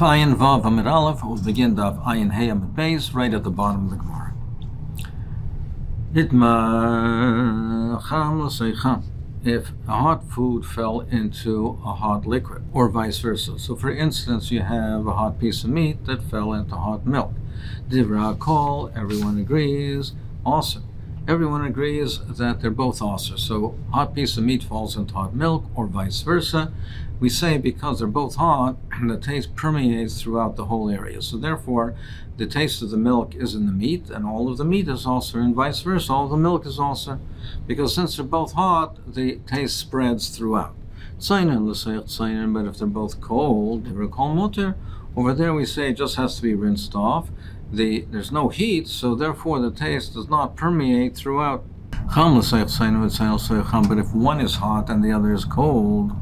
Ayin Vav Amid Aleph, we'll begin Daf Ayin Hey Amid Beis, right at the bottom of the Gemara. Itma Cham L'Seicham. If a hot food fell into a hot liquid, or vice versa. So for instance, you have a hot piece of meat that fell into hot milk. Divra Kol, everyone agrees, also. Everyone agrees that they're both also. So hot piece of meat falls into hot milk, or vice versa. We say because they're both hot, the taste permeates throughout the whole area. So therefore, the taste of the milk is in the meat, and all of the meat is also, and vice versa, all of the milk is also. Because since they're both hot, the taste spreads throughout. But if they're both cold, over there we say it just has to be rinsed off. There's no heat, so therefore the taste does not permeate throughout. But if one is hot and the other is cold,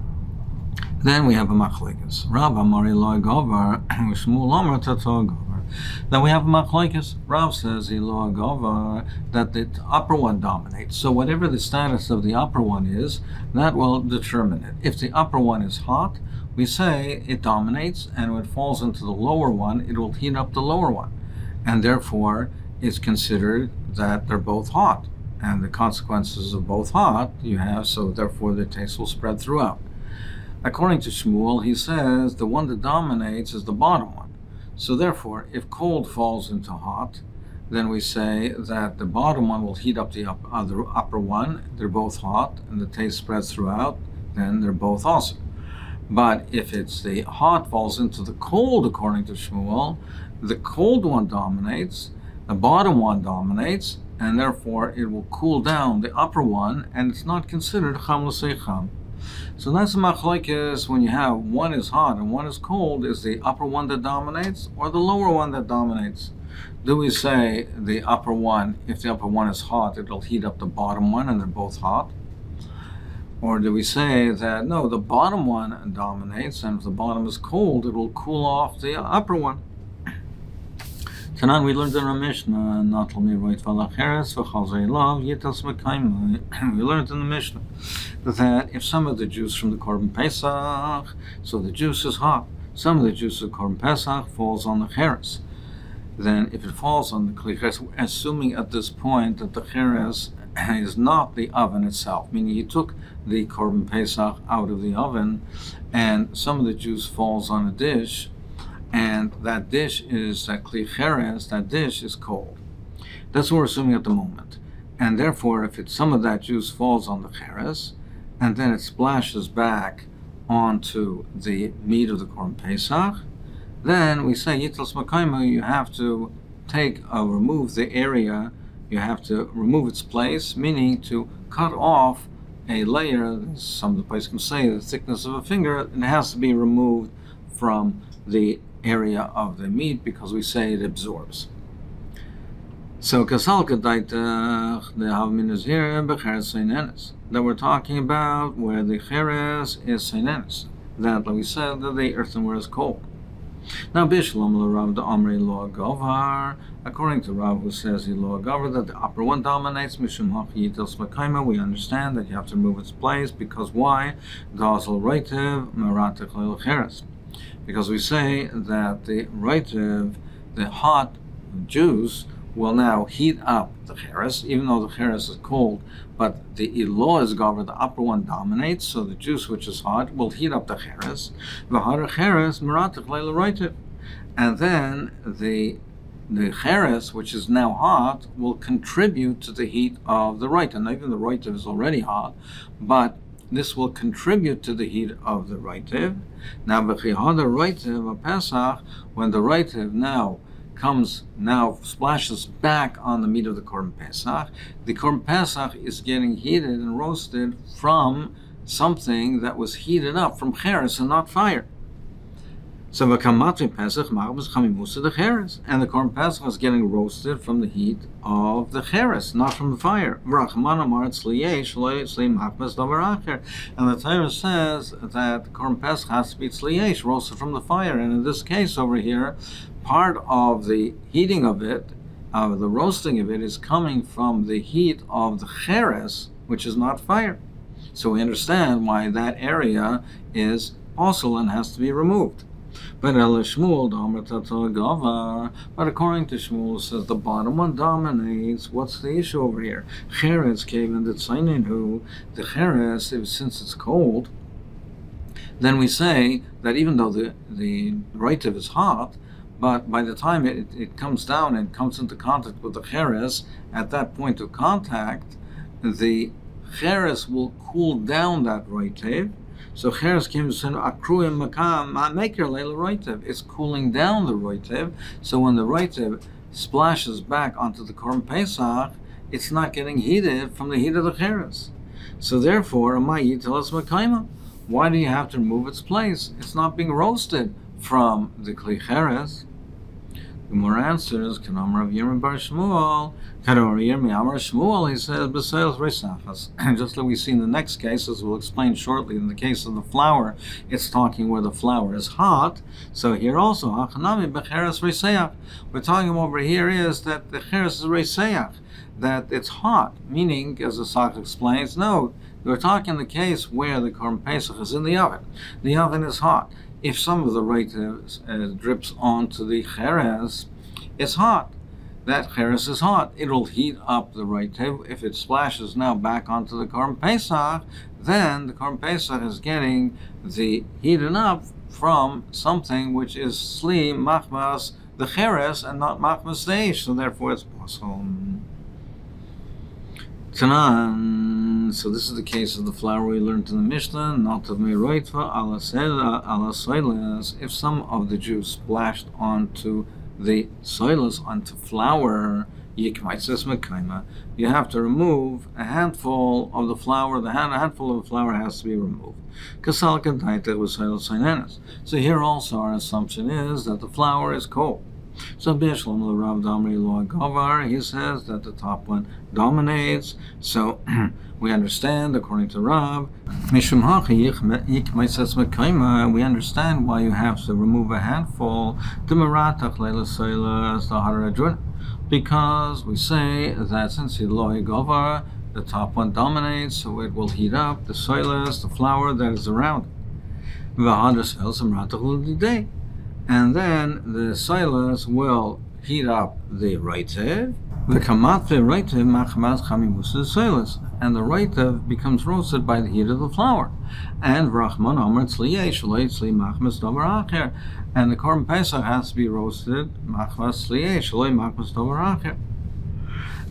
then we have a machlekes. Rav Amari lo govar, Shmuel Amar tato govar. Then we have a machlekes. Rav says he lo govar, that the upper one dominates. So whatever the status of the upper one is, that will determine it. If the upper one is hot, we say it dominates, and when it falls into the lower one, it will heat up the lower one. And therefore, it's considered that they're both hot. And the consequences of both hot you have, so therefore the taste will spread throughout. According to Shmuel, he says the one that dominates is the bottom one. So therefore, if cold falls into hot, then we say that the bottom one will heat up the upper one. They're both hot, and the taste spreads throughout, then they're both also. But if it's the hot falls into the cold, according to Shmuel, the cold one dominates, the bottom one dominates, and therefore it will cool down the upper one, and it's not considered cham l'seicham. So that's the machlekes when you have one is hot and one is cold. Is the upper one that dominates or the lower one that dominates? Do we say the upper one, if the upper one is hot, it'll heat up the bottom one and they're both hot? Or do we say that, no, the bottom one dominates, and if the bottom is cold, it will cool off the upper one? Tanan, we learned in our Mishnah, not only right valacheres v'chazei love yitas mekayim. We learned in the Mishnah that if some of the juice from the Korban Pesach, so the juice is hot, some of the juice of Korban Pesach falls on the cheres. Then if it falls on the kli cheres, assuming at this point that the cheres is not the oven itself, meaning he took the Korban Pesach out of the oven, and some of the juice falls on a dish, and that dish is that kli cheres, that dish is cold. That's what we're assuming at the moment. And therefore, if some of that juice falls on the cheres, and then it splashes back onto the meat of the Korban Pesach, then we say yitlas makayma, you have to remove the area, you have to remove its place, meaning to cut off a layer. Some of the places can say the thickness of a finger, it has to be removed from the area of the meat because we say it absorbs. So kasal kadaita the havmin is here becheres seinenes, that we're talking about where the cheres is seinenes, that like we said that the earthenware is cold. Now bishlam l'Rav the Amri lo govar, according to Rav who says he lo govar that the upper one dominates mishum hachi yitos mekayma, we understand that you have to remove its place because why? Dazel reitiv meratich leil cheres. Because we say that the reitiv, the hot juice, will now heat up the cheres, even though the cheres is cold, but the ilo is gover, the upper one dominates, so the juice which is hot will heat up the cheres. V'hara cheres meratich leil reitiv, and then the cheres, which is now hot, will contribute to the heat of the reitiv. Now even the reitiv is already hot, but this will contribute to the heat of the reitiv. Now, b'chihada reitiv of Pesach, when the reitiv now splashes back on the meat of the Korban Pesach, the Korban Pesach is getting heated and roasted from something that was heated up from cheres and not fire. So v'kamatri Pesach ma'abas chamimusa the cheres, and the Korban Pesach is getting roasted from the heat of the cheres, not from the fire. V'rachman amar tzliyesh lo tzli machmas davar acher, and the Torah says that the Korban Pesach has to be tzliyesh, roasted from the fire, and in this case over here, part of the heating of it, the roasting of it, is coming from the heat of the cheres, which is not fire. So we understand why that area is also and has to be removed. But according to Shmuel, it says the bottom one dominates. What's the issue over here? Cheres came in the Tzaininu. The cheres, since it's cold, then we say that even though the roitiv is hot, but by the time it comes down and comes into contact with the cheres, at that point of contact, the cheres will cool down that roitiv. So cheres came to akruim makam maker leila roitiv. It's cooling down the roitiv. So when the roitiv splashes back onto the korban pesach, it's not getting heated from the heat of the cheres. So therefore, amayi telas makaima. Why do you have to remove its place? It's not being roasted from the kli cheres. The more answers, Kanamar of Yomi Bar Shmuel, Kador Yomi Amar Shmuel, he says, B'Seilas Reisachas. And just like we see in the next case, as we'll explain shortly, in the case of the flour, it's talking where the flour is hot. So here also, Hachanami B'Cheres Reiseach. We're talking over here is that the Cheres is Reiseach, that it's hot, meaning, as the Sach explains, no, we're talking the case where the Korban Pesach is in the oven. The oven is hot. If some of the roitiv drips onto the cheres, it's hot. That cheres is hot. It will heat up the roitiv. If it splashes now back onto the korban pesach, then the korban pesach is getting the heated up from something which is sli machmas the cheres and not machmas deish. So therefore, it's possible. Tanan. So this is the case of the flour we learned in the Mishnah. Not of meroitva ala soilas. If some of the juice splashed onto the soilas, onto flour, yikmaitzes mekaima, you have to remove a handful of the flour. The handful of the flour has to be removed. Kasal kantaita with soilas sinenes. So here also our assumption is that the flour is cold. So Bishlam the Rav Damri Lo Gavar, he says that the top one dominates. So we understand, according to Rav, Mishum Hachi Yikmaitzes Mekaima, we understand why you have to remove a handful to Maratach Leila Soilas the Harajun, because we say that since the Lo Gavar, the top one dominates, so it will heat up the soilas, the flour that is around it. And then the soilas will heat up the roitiv. The kamatve roitiv machmas chamimus soilas, and the roitiv becomes roasted by the heat of the flour. And vrachman omer tzliyeh shalei tzli machmas davar acher, and the korban pesach has to be roasted machmas tzliyeh shalei machmas davar acher.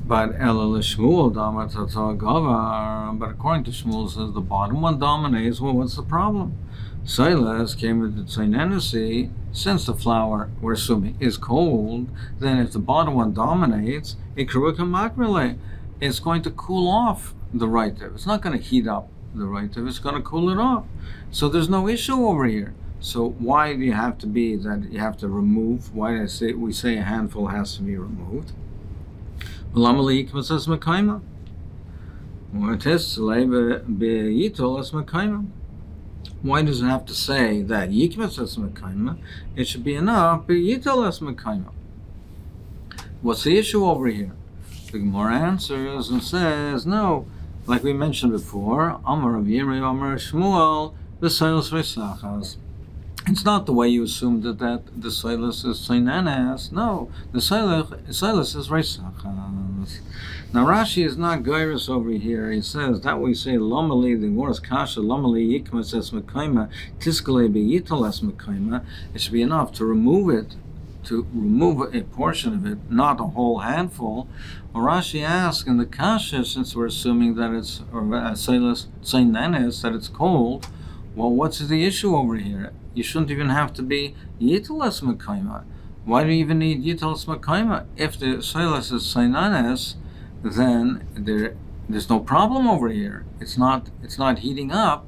But Ela Shmuel Damar Tata Gavar. But according to Shmuel, it says the bottom one dominates. Well, what's the problem? Silas came with the Tzainenesi. Since the flour, we're assuming, is cold, then if the bottom one dominates, it's going to cool off the roitiv. It's not going to heat up the roitiv. It's going to cool it off. So there's no issue over here. So why do you have to be that you have to remove? Why do we say a handful has to be removed? Why does it have to say that it should be enough? What's the issue over here? The Gemara answers and says, no, like we mentioned before, Amar of Yirmi, Amar Shmuel, the soilas Resachas. It's not the way you assumed that the soilas is Tzainanes. No, the soilas is Resachas. Now Rashi is not Gairis over here. He says that we say Lomali, the word Kasha, Lomali Yikmas es Mekaima, Tiskale be Yital es Mekaima. It should be enough to remove it, to remove a portion of it, not a whole handful. Well, Rashi asks in the Kasha, since we're assuming that it's soilas Tzainanes, that it's cold, well, what's the issue over here? You shouldn't even have to be Yitalas Mekaima. Why do you even need Yitalas Mekaima? If the soilas is Tzainanes, then there's no problem over here. It's not heating up.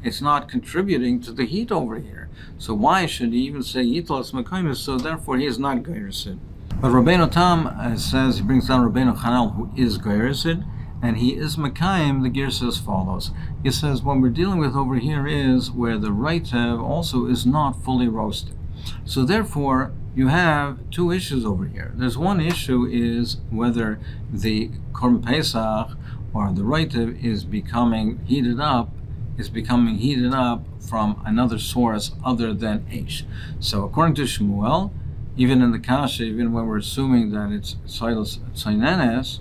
It's not contributing to the heat over here. So why should he even say Yitalas Mekaima? So therefore he is not Gairesid. But Rabbeinu Tam says, he brings down Rabbeinu Chanel, who is Gairesid, and he is Mekayim. The gear says follows. He says what we're dealing with over here is where the roitiv also is not fully roasted. So therefore you have two issues over here. There's one issue is whether the korban pesach or the roitiv is becoming heated up is becoming heated up from another source other than Eish. So according to Shmuel, even in the Kasha, even when we're assuming that it's Silas Tzainenes,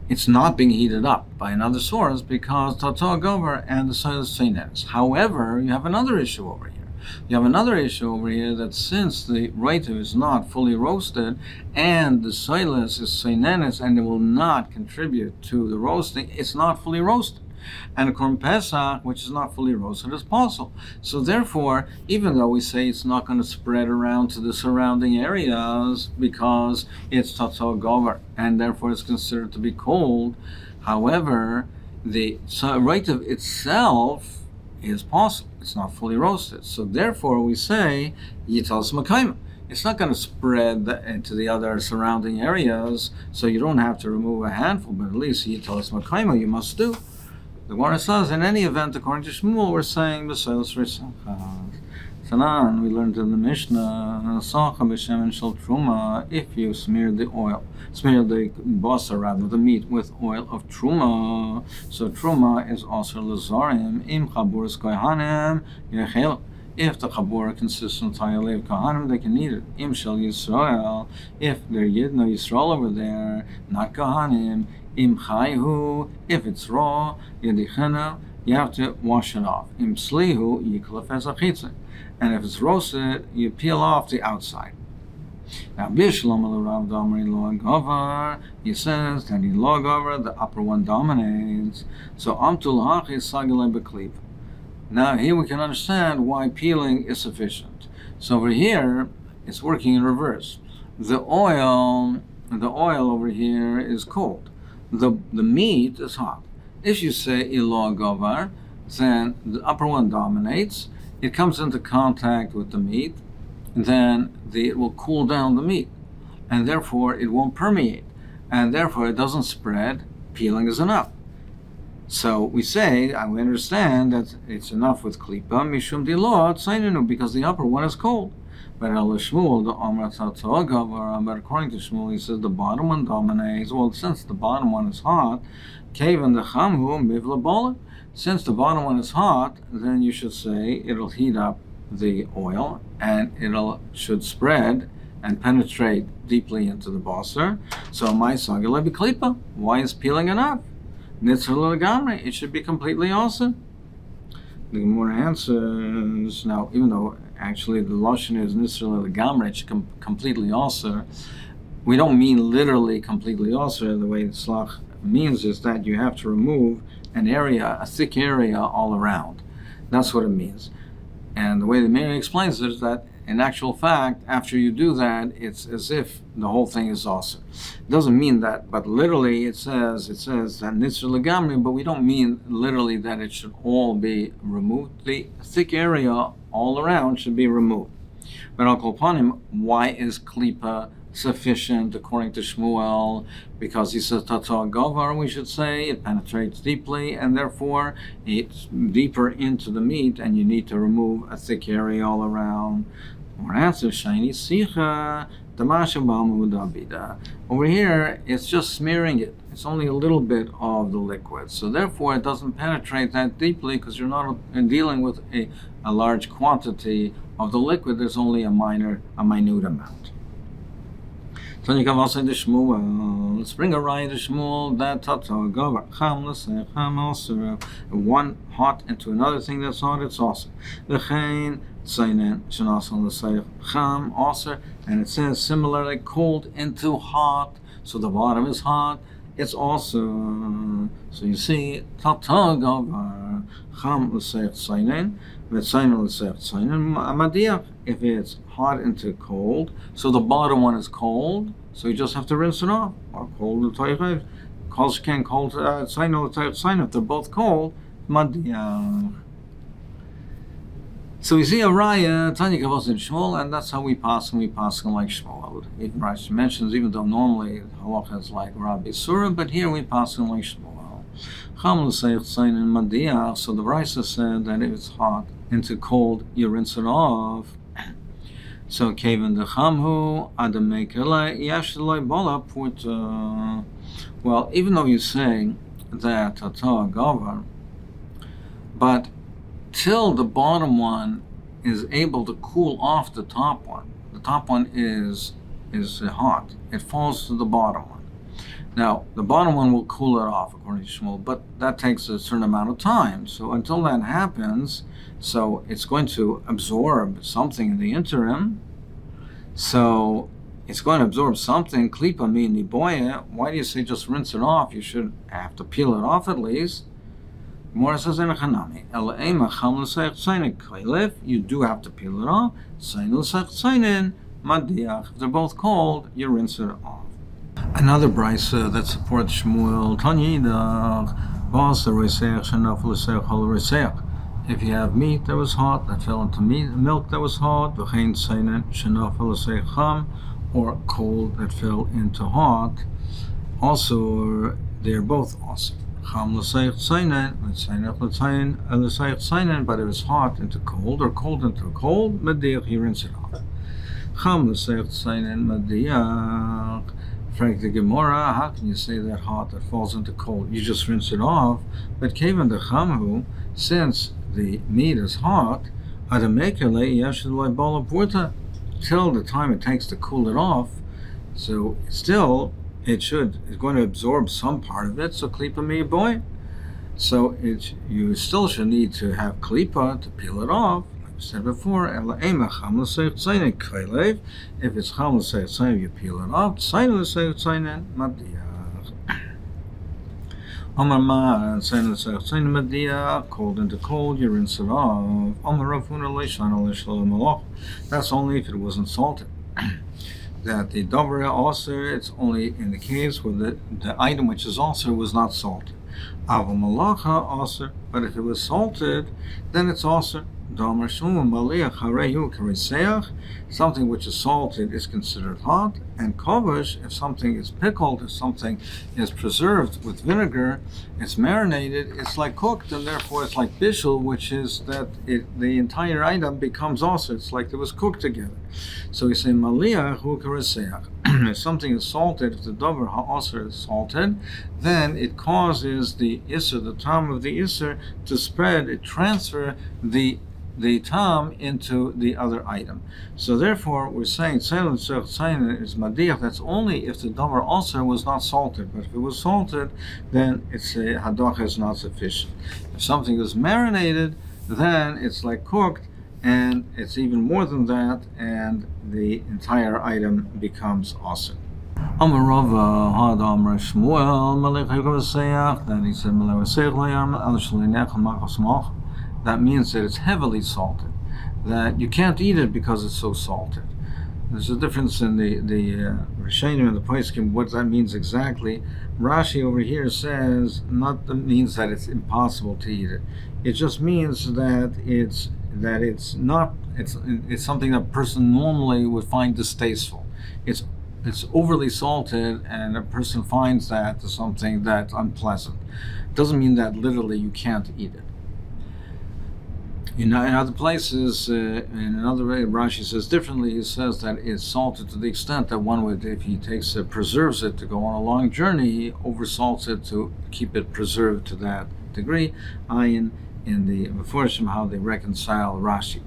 it's not being heated up by another source because Tato Gover and the Silas Tzainenes. However, you have another issue over here. You have another issue over here that since the Reitiv is not fully roasted and the Silas is Tzainenes and it will not contribute to the roasting, it's not fully roasted. And a Korban Pesach, which is not fully roasted, is possible. So therefore, even though we say it's not going to spread around to the surrounding areas because it's Tatzal Gover, and therefore it's considered to be cold, however, the Reitiv itself is possible. It's not fully roasted. So therefore we say, Yitalas Makayim. It's not going to spread into the other surrounding areas, so you don't have to remove a handful, but at least Yitalas Makayim you must do. The Gemara says, in any event, according to Shmuel, we're saying B'Seilas Risachas. Tanan, we learned in the Mishnah, Sacha b'Shemen Shel Truma, if you smear the basar, rather, the meat with oil of Truma. So Truma is also Lazarim, Im Chaburas Kohanim, Yechel. If the Chabura consists entirely of Kohanim, they can eat it. Im Shel Yisrael, if they're Yidno Yisrael over there, not Kohanim, Im chayhu, if it's raw, yedichena, you have to wash it off. Im slihu, yiklef as achitze. And if it's roasted, you peel off the outside. Now, Bishlom al-Rav Damri lo govar, he says that in lo govar, the upper one dominates. So amtul hachi sagale bekliv. Now, here we can understand why peeling is sufficient. So over here, it's working in reverse. The oil over here is cold. The meat is hot. If you say ilo govar, then the upper one dominates. It comes into contact with the meat, then it will cool down the meat, and therefore it won't permeate, and therefore it doesn't spread. Peeling is enough. So we say, we understand that it's enough with klipa mishum dilo tzainenu, because the upper one is cold. But according to Shmuel, he says the bottom one dominates. Well, since the bottom one is hot, since the bottom one is hot, then you should say it'll heat up the oil and should spread and penetrate deeply into the basar. So my sagale b'klipa. Why is peeling enough? Nitzur legamre. It should be completely awesome. The Gemara answers, now, even though actually the Lashon is Nisra Legamre, it's completely also, we don't mean literally completely also. The way the Slach means is that you have to remove an area, a thick area all around. That's what it means. And the way the Meir explains it is that in actual fact, after you do that, it's as if the whole thing is also. It doesn't mean that, but literally it says that Nitzur Legamri, but we don't mean literally that it should all be removed. The thick area all around should be removed. But I'll call upon him, why is Klipa sufficient according to Shmuel? Because he says Tatzah Govar, we should say, it penetrates deeply, and therefore it's deeper into the meat, and you need to remove a thick area all around. Or answer, Shiny Sicha, over here, it's just smearing it. It's only a little bit of the liquid. So therefore, it doesn't penetrate that deeply because you're not dealing with a large quantity of the liquid. There's only a minute amount. So you can also say to Shmuel, let's bring a raya to Shmuel, that Tatzah Govar, Cham L'Seicham also, one hot into another thing that's hot, it's also. V'chein Tzainen Shanasan L'Seich Cham also, and it says similarly cold into hot, so the bottom is hot, it's also. So you see, Tatzah Govar, Cham L'Seich Tzainen, V'tzainen L'Seich Tzainen Amadiach, if it's hot into cold, so the bottom one is cold, so you just have to rinse it off. Or cold l'toychev, cold can cold sign if they're both cold, madiach. So we see a raya Tanya Kavos in Shmuel, and that's how we pass them like Shmuel. Even Rashi mentions, even though normally halacha is like Rabbi Surah, but here we pass them like Shmuel. Cham l'seich sign in madiach. So the Raisa said that if it's hot into cold, you rinse it off. So Kavan the Chamhu Adam Mekele Yashloi Bola put well, even though you say that Tatzah Govar, but till the bottom one is able to cool off the top one. The top one is hot. It falls to the bottom one. Now, the bottom one will cool it off, according to Shmuel, but that takes a certain amount of time. So until that happens, so it's going to absorb something in the interim. So it's going to absorb something. Klipa mi niboye. Why do you say just rinse it off? You should have to peel it off at least. Gemara says in a chanami. You do have to peel it off. If they're both cold, you rinse it off. Another brisa that supports Shmuel. If you have meat that was hot, that fell into milk that was hot, or cold that fell into hot, also they're both awesome. But if it's hot into cold or cold into cold, you rinse it off. Frank the Gemara, how can you say that hot that falls into cold? You just rinse it off. But Kavan the Chamhu, since the meat is hot, till the time it takes to cool it off, so still it's going to absorb some part of it. So klipa mi boy. So you still should need to have klipa to peel it off. Said before, if it's cham l'seich you peel it off. Tzayin l'seich madiyach. Amar ma tzayin l'seich madiyach. Cold into cold, you rinse it off. Amar ravuna leishana leishlo malach. That's only if it wasn't salted. That the davar also, it's only in the case where the item which is also was not salted. Aval malacha also, but if it was salted, then it's also. Something which is salted is considered hot, and kovash, if something is pickled, if something is preserved with vinegar, it's marinated, it's like cooked, and therefore it's like bishul, which is that the entire item becomes also, it's like it was cooked together. So we say maliyah hu kariseach. If something is salted, if the davar ha'aser is salted, then it causes the isser, the tam of the isser, to spread, it transfer the tam into the other item. So therefore, we're saying tzayin is madiyach. That's only if the davar also was not salted. But if it was salted, then it's a hadach is not sufficient. If something is marinated, then it's like cooked, and it's even more than that, and the entire item becomes awesome. Amar Rava had Amar Shmuel Malech Hagaseach. Then he said Malech Hagaseach Al Shlinech Machasmach. That means that it's heavily salted, that you can't eat it because it's so salted. There's a difference in the Rishonim and the Poskim, what that means exactly. Rashi over here says not that means that it's impossible to eat it. It just means that it's something that a person normally would find distasteful. It's overly salted, and a person finds that something that's unpleasant. It doesn't mean that literally you can't eat it. In other places, in another way, Rashi says differently. He says that it's salted to the extent that one would, if he preserves it to go on a long journey, he oversalts it to keep it preserved to that degree. Ayin in the Meforshim, how they reconcile Rashi.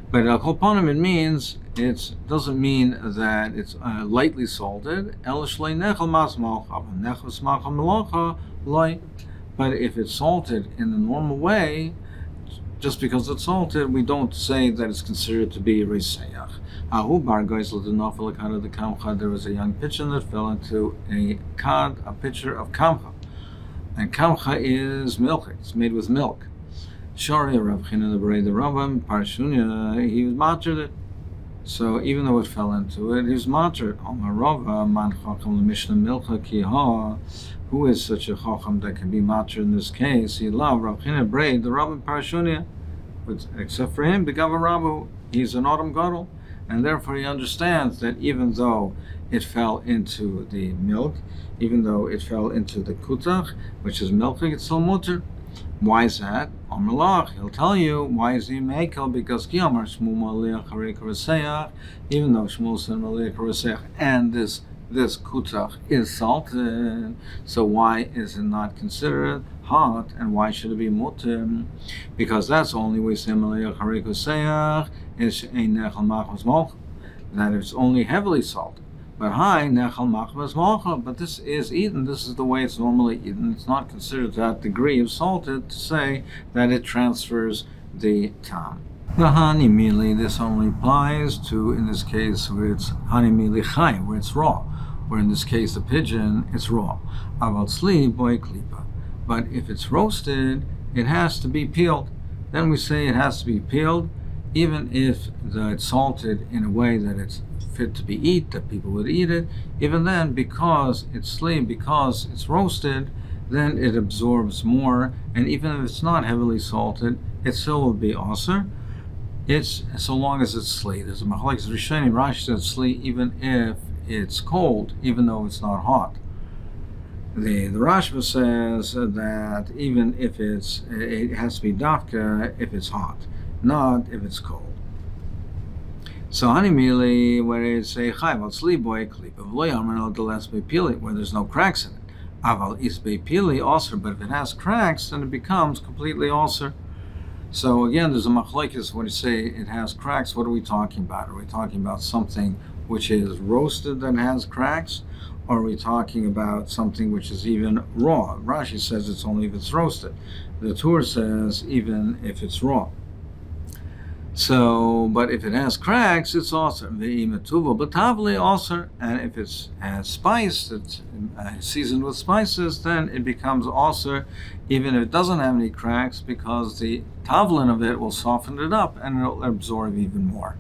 But Kolpanim, it means, it doesn't mean that it's lightly salted. But if it's salted in the normal way, just because it's salted, we don't say that it's considered to be reisayach. There was a young pigeon that fell into a pitcher of kamcha. And kamcha is milk, it's made with milk. Shari Rav China the Rabbim, Parshunya, he was mattered it. So even though it fell into it, he was mattered. Who is such a chacham that can be matter in this case? He loved Rav China braid the Rabbin Parashunia, but except for him, the Gava Rabbu, he's an autumn gadol, and therefore he understands that even though it fell into the milk, even though it fell into the kutach, which is milking, it's still mutter. Why is that? Amalach, he'll tell you why is he mekel, because Kiyamar Shmuel Maliyach Harei Karaseach, even though Shmuel said Maliyach Karaseach, and this this kutach is salted, so why is it not considered hot, and why should it be mutter? Because that's only we similar that it's only heavily salted. But high nechal machmas malcha, but this is eaten. This is the way it's normally eaten. It's not considered that degree of salted to say that it transfers the tam. The hani mili, this only applies to, in this case, where it's hani mili chai, where it's raw, or in this case, the pigeon, it's raw. Aval tzli boy klipa. But if it's roasted, it has to be peeled. Then we say it has to be peeled, even if it's salted in a way that it's fit to be eaten, that people would eat it. Even then, because it's tzli, because it's roasted, then it absorbs more, and even if it's not heavily salted, it still will be aser. It's so long as it's tzli. There's a machlekes rishonim. Rashi says tzli even if it's cold, even though it's not hot. The Rashba says that even if it has to be dafka if it's hot, not if it's cold. So hanimili, where it's a chayv tzli boy klip of lo yamer the less pili, where there's no cracks in it. Aval isbe pili also, but if it has cracks, then it becomes completely also. So again, there's a machlekes when you say it has cracks. What are we talking about? Are we talking about something which is roasted that has cracks, or are we talking about something which is even raw? Rashi says it's only if it's roasted. The Tur says even if it's raw. So, but if it has cracks, it's also ve'imatuva, but tavli also, and if it has spice, it's seasoned with spices, then it becomes also, even if it doesn't have any cracks, because the tavlin of it will soften it up and it'll absorb even more.